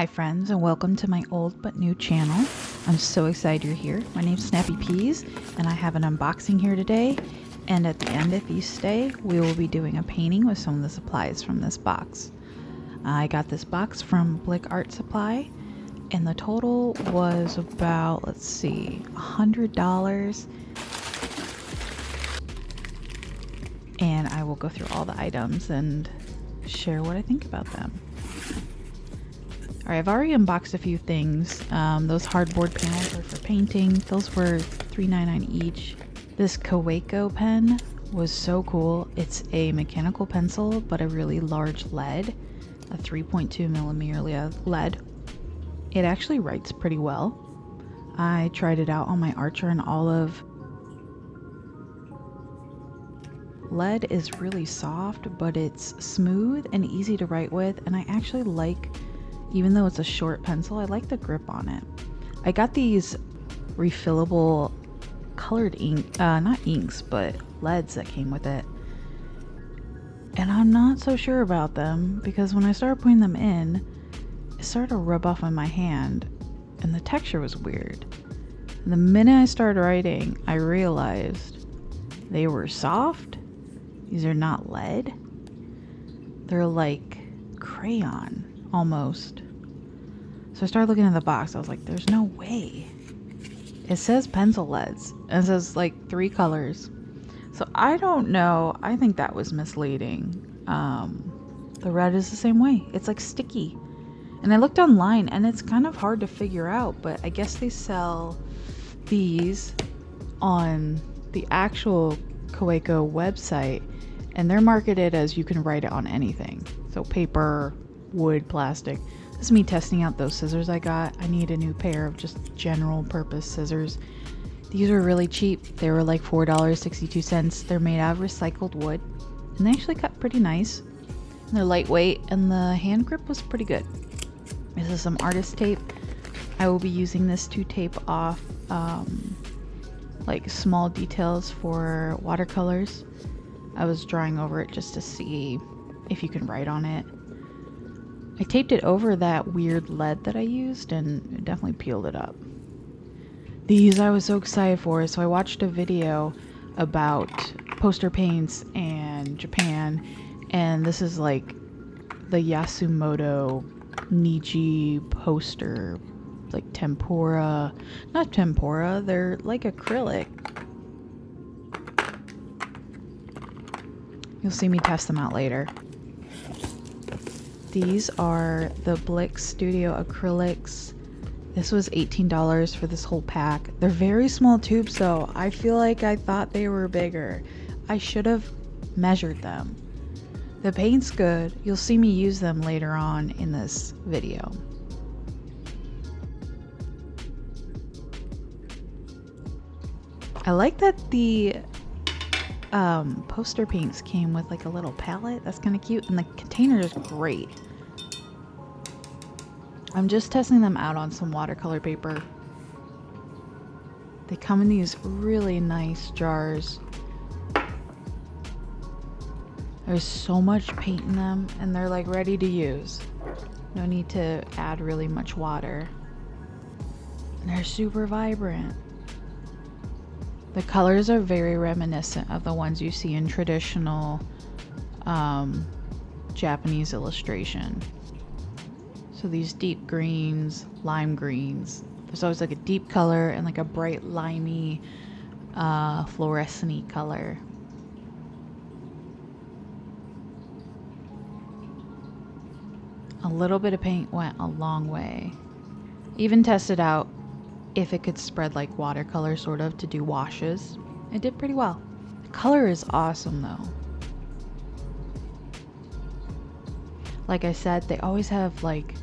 Hi friends, and welcome to my old but new channel. I'm so excited you're here. My name's Snappy Peas and I have an unboxing here today, and at the end, if you stay, we will be doing a painting with some of the supplies from this box. I got this box from Blick Art Supply and the total was about, let's see, $100, and I will go through all the items and share what I think about them. Alright, I've already unboxed a few things. Those hardboard panels are for painting. Those were $3.99 each. This Bokeh pen was so cool. It's a mechanical pencil, but a really large lead, a 3.2 millimeter lead. It actually writes pretty well. I tried it out on my Archer and Olive. Lead is really soft, but it's smooth and easy to write with, and I actually like, even though it's a short pencil, I like the grip on it. I got these refillable colored ink, not inks, but leads that came with it. And I'm not so sure about them because when I started putting them in, it started to rub off on my hand and the texture was weird. The minute I started writing, I realized they were soft. These are not lead. They're like crayon almost. So I started looking at the box. I was like, there's no way. It says pencil leads and it says like 3 colors. So I don't know. I think that was misleading. The red is the same way. It's like sticky. And I looked online and it's kind of hard to figure out, but I guess they sell these on the actual Bokeh website and they're marketed as you can write it on anything. So paper, wood, plastic. This is me testing out those scissors I got. I need a new pair of just general purpose scissors. These were really cheap. They were like $4.62. They're made out of recycled wood and they actually cut pretty nice. And they're lightweight and the hand grip was pretty good. This is some artist tape. I will be using this to tape off like small details for watercolors. I was drawing over it just to see if you can write on it. I taped it over that weird lead that I used and it definitely peeled it up. These I was so excited for, so I watched a video about poster paints and Japan, and this is like the Yasumoto Niji poster, like tempura, not tempura, they're like acrylic. You'll see me test them out later. These are the Blick Studio Acrylics. This was $18 for this whole pack. They're very small tubes though. I feel like I thought they were bigger. I should have measured them. The paint's good. You'll see me use them later on in this video. I like that the poster paints came with like a little palette. That's kind of cute, and the container is great. I'm just testing them out on some watercolor paper. They come in these really nice jars. There's so much paint in them and they're like ready to use. No need to add really much water. And they're super vibrant. The colors are very reminiscent of the ones you see in traditional Japanese illustration. So these deep greens, lime greens. There's always like a deep color and like a bright limey fluorescent color. A little bit of paint went a long way. Even tested out if it could spread like watercolor sort of to do washes. It did pretty well. The color is awesome though. Like I said, they always have like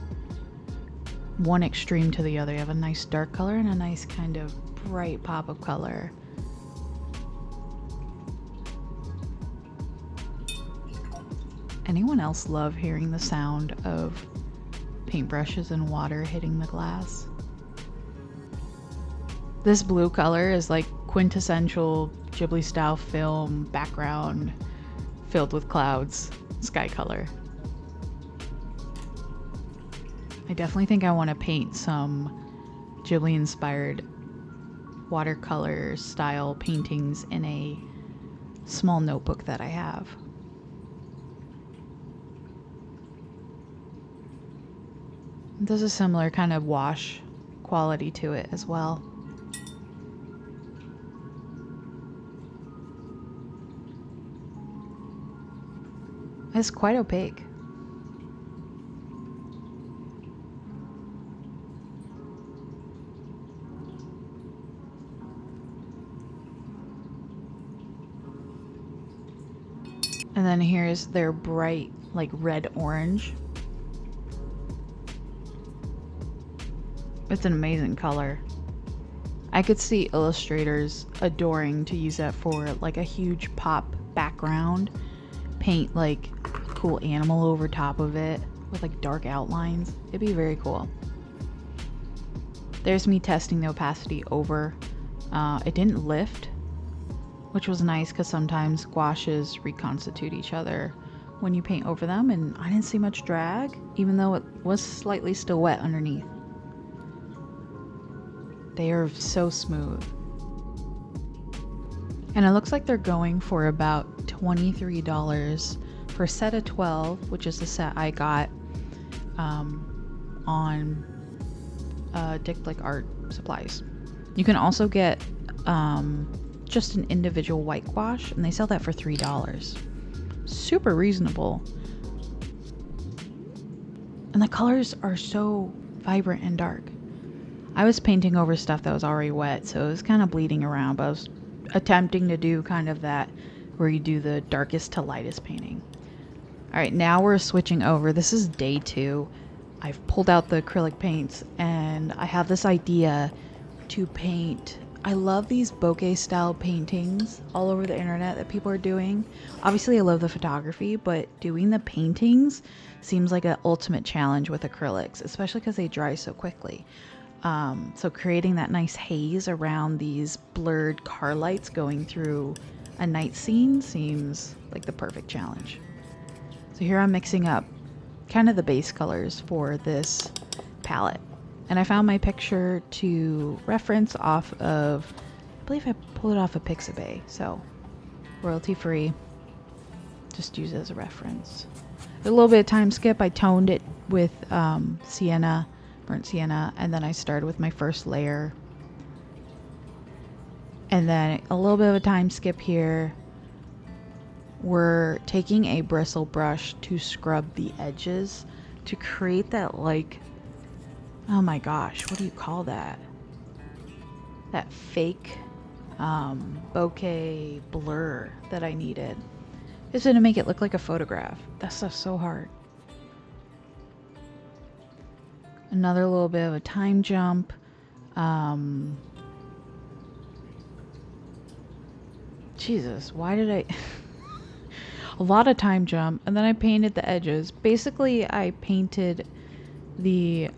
one extreme to the other. You have a nice dark color and a nice kind of bright pop of color. Anyone else love hearing the sound of paintbrushes and water hitting the glass? This blue color is like quintessential Ghibli style film background filled with clouds, sky color. I definitely think I want to paint some Ghibli inspired watercolor style paintings in a small notebook that I have. There's a similar kind of wash quality to it as well. It's quite opaque. And then here's their bright, like red orange. It's an amazing color. I could see illustrators adoring to use that for like a huge pop background. Paint like a cool animal over top of it with like dark outlines. It'd be very cool. There's me testing the opacity over. It didn't lift, which was nice because sometimes gouaches reconstitute each other when you paint over them, and I didn't see much drag, even though it was slightly still wet underneath. They are so smooth. And it looks like they're going for about $23 for a set of 12, which is the set I got on Blick Art Supplies. You can also get just an individual white gouache, and they sell that for $3. Super reasonable. And the colors are so vibrant and dark. I was painting over stuff that was already wet, so it was kind of bleeding around, but I was attempting to do kind of that where you do the darkest to lightest painting. All right, now we're switching over. This is day 2. I've pulled out the acrylic paints, and I have this idea to paint. I love these bokeh style paintings all over the internet that people are doing. Obviously I love the photography, but doing the paintings seems like an ultimate challenge with acrylics, especially because they dry so quickly. So creating that nice haze around these blurred car lights going through a night scene seems like the perfect challenge. So here I'm mixing up kind of the base colors for this palette. And I found my picture to reference off of, I believe I pulled it off of Pixabay, so royalty free. Just use it as a reference. A little bit of time skip. I toned it with sienna, burnt sienna, and then I started with my first layer. And then a little bit of a time skip here. We're taking a bristle brush to scrub the edges to create that, like, oh my gosh, what do you call that? That fake bokeh blur that I needed. Just to make it look like a photograph. That stuff's so hard. Another little bit of a time jump. Jesus, why did I... A lot of time jump, and then I painted the edges. Basically, I painted the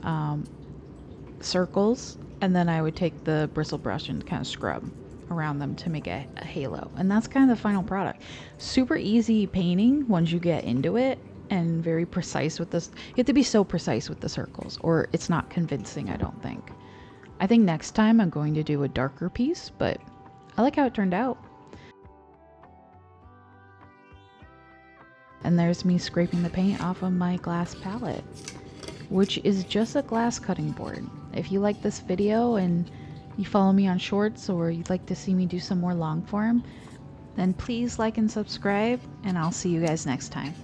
circles, and then I would take the bristle brush and kind of scrub around them to make a halo. And that's kind of the final product. Super easy painting once you get into it, and very precise with this. You have to be so precise with the circles, or it's not convincing, I don't think. I think next time I'm going to do a darker piece, but I like how it turned out. And there's me scraping the paint off of my glass palette, which is just a glass cutting board. If you like this video and you follow me on shorts, or you'd like to see me do some more long form, then please like and subscribe, and I'll see you guys next time.